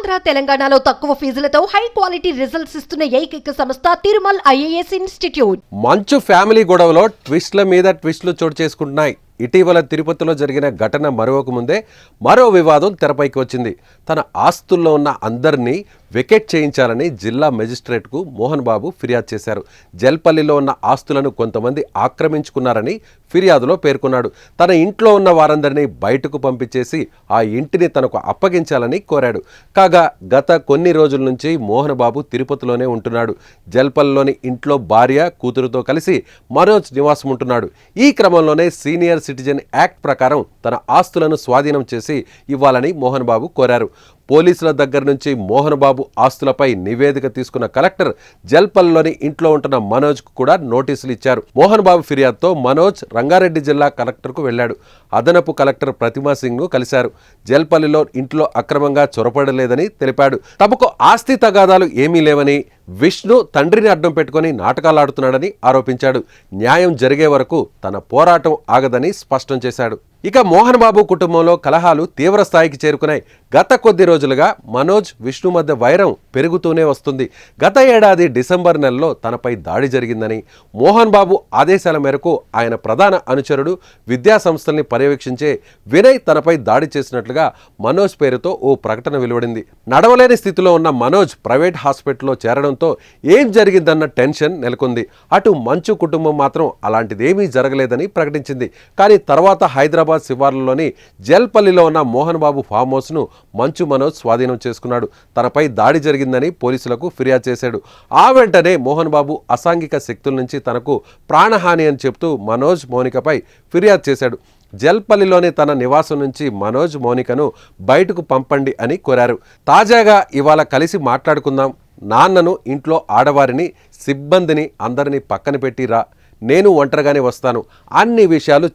ఆంధ్ర తెలంగాణలో తక్కువ ఫీజులతో high quality results ఇస్తున్న ఏకైక సంస్థ తిరుమల్ ఐఏఎస్ ఇన్స్టిట్యూట్. మంచు ఫ్యామిలీ గొడవలో ట్విస్ట్ల మీద ట్విస్ట్లు చోటు చేసుకుంటున్నాయి. ఇటీవల తిరుపతిలో జరిగిన ఘటన మరొక ముందే మరో వివాదం తెరపైకి వచ్చింది. తన ఆస్తుల్లో ఉన్న అందరినీ వెకెట్ చేయించాలని జిల్లా మెజిస్ట్రేట్కు మోహన్ బాబు ఫిర్యాదు చేశారు. జల్పల్లిలో ఉన్న ఆస్తులను కొంతమంది ఆక్రమించుకున్నారని ఫిర్యాదులో పేర్కొన్నాడు. తన ఇంట్లో ఉన్న వారందరినీ బయటకు పంపించేసి ఆ ఇంటిని తనకు అప్పగించాలని కోరాడు. కాగా గత కొన్ని రోజుల నుంచి మోహన్ బాబు తిరుపతిలోనే ఉంటున్నాడు. జల్పల్లిలోని ఇంట్లో భార్య కూతురుతో కలిసి మనోజ్ నివాసం ఉంటున్నాడు. ఈ క్రమంలోనే సీనియర్ సిటిజన్ యాక్ట్ ప్రకారం తన ఆస్తులను స్వాధీనం చేసి ఇవ్వాలని మోహన్ బాబు కోరారు. పోలీసుల దగ్గర నుంచి మోహన్ బాబు ఆస్తులపై నివేదిక తీసుకున్న కలెక్టర్ జల్పల్లిలోని ఇంట్లో ఉంటున్న మనోజ్కు కూడా నోటీసులు ఇచ్చారు. మోహన్ బాబు ఫిర్యాదుతో మనోజ్ రంగారెడ్డి జిల్లా కలెక్టర్కు వెళ్లాడు. అదనపు కలెక్టర్ ప్రతిమా సింగ్ను కలిశారు. జల్పల్లిలో ఇంట్లో అక్రమంగా చొరపడలేదని తెలిపాడు. తమకు ఆస్తి తగాదాలు ఏమీ లేవని, విష్ణు తండ్రిని అడ్డం పెట్టుకుని నాటకాలాడుతున్నాడని ఆరోపించాడు. న్యాయం జరిగే వరకు తన పోరాటం ఆగదని స్పష్టం చేశాడు. ఇక మోహన్ బాబు కుటుంబంలో కలహాలు తీవ్ర స్థాయికి చేరుకున్నాయి. గత కొద్ది రోజులుగా మనోజ్, విష్ణు మధ్య వైరం పెరుగుతూనే వస్తుంది. గత ఏడాది డిసెంబర్ నెలలో తనపై దాడి జరిగిందని, మోహన్ బాబు ఆదేశాల మేరకు ఆయన ప్రధాన అనుచరుడు, విద్యా సంస్థల్ని పర్యవేక్షించే వినయ్ తనపై దాడి చేసినట్లుగా మనోజ్ పేరుతో ఓ ప్రకటన వెలువడింది. నడవలేని స్థితిలో ఉన్న మనోజ్ ప్రైవేట్ హాస్పిటల్లో చేరడంతో ఏం జరిగిందన్న టెన్షన్ నెలకొంది. అటు మంచు కుటుంబం మాత్రం అలాంటిదేమీ జరగలేదని ప్రకటించింది. కానీ తర్వాత హైదరాబాద్ శివార్లలోని జల్పల్లిలో ఉన్న మోహన్ బాబు ఫామ్ హౌస్ను మంచు మనోజ్ స్వాధీనం చేసుకున్నాడు. తనపై దాడి జరిగిందని పోలీసులకు ఫిర్యాదు చేశాడు. ఆ వెంటనే మోహన్ బాబు అసాంఘిక శక్తుల నుంచి తనకు ప్రాణహాని అని చెప్తూ మనోజ్, మౌనికపై ఫిర్యాదు చేశాడు. జల్పల్లిలోని తన నివాసం నుంచి మనోజ్, మౌనికను బయటకు పంపండి అని కోరారు. తాజాగా ఇవాళ కలిసి మాట్లాడుకుందాం, నాన్నను, ఇంట్లో ఆడవారిని, సిబ్బందిని అందరినీ పక్కన పెట్టిరా, నేను ఒంటరిగానే వస్తాను, అన్ని విషయాలు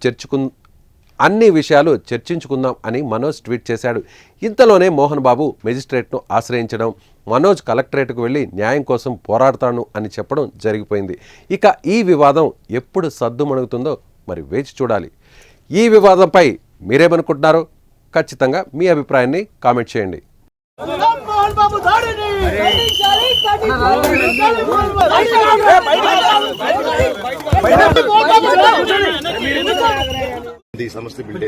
చర్చించుకుందాం అని మనోజ్ ట్వీట్ చేశాడు. ఇంతలోనే మోహన్ బాబు మెజిస్ట్రేట్ను ఆశ్రయించడం, మనోజ్ కలెక్టరేట్కు వెళ్ళి న్యాయం కోసం పోరాడతాను అని చెప్పడం జరిగిపోయింది. ఇక ఈ వివాదం ఎప్పుడు సద్దుమణుగుతుందో మరి వేచి చూడాలి. ఈ వివాదంపై మీరేమనుకుంటున్నారో ఖచ్చితంగా మీ అభిప్రాయాన్ని కామెంట్ చేయండి.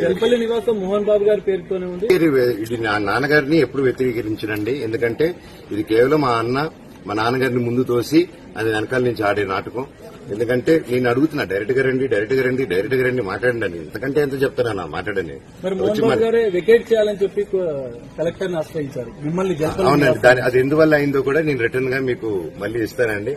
జల్పల్లి నివాసం మోహన్ బాబు గారి పేరుతోనే ఉంది. ఇది నా నాన్నగారిని ఎప్పుడు వ్యతిరేకించనండి. ఎందుకంటే ఇది కేవలం మా నాన్నగారిని ముందు తోసి అది వెనకాల నుంచి ఆడే నాటకం. ఎందుకంటే నేను అడుగుతున్నా, డైరెక్ట్ గా రండి మాట్లాడండి అని. ఎంతకంటే ఎంత చెప్తానా మాట్లాడని. మరి మోహన్ బాబు గారే వెకేట్ చేయాలని చెప్పి కలెక్టర్ ని ఆశ్రయించారు మిమ్మల్ని. అవునండి, అది ఎందువల్ల అయిందో కూడా నేను రిటర్న్ గా మీకు మళ్ళీ ఇస్తానండి.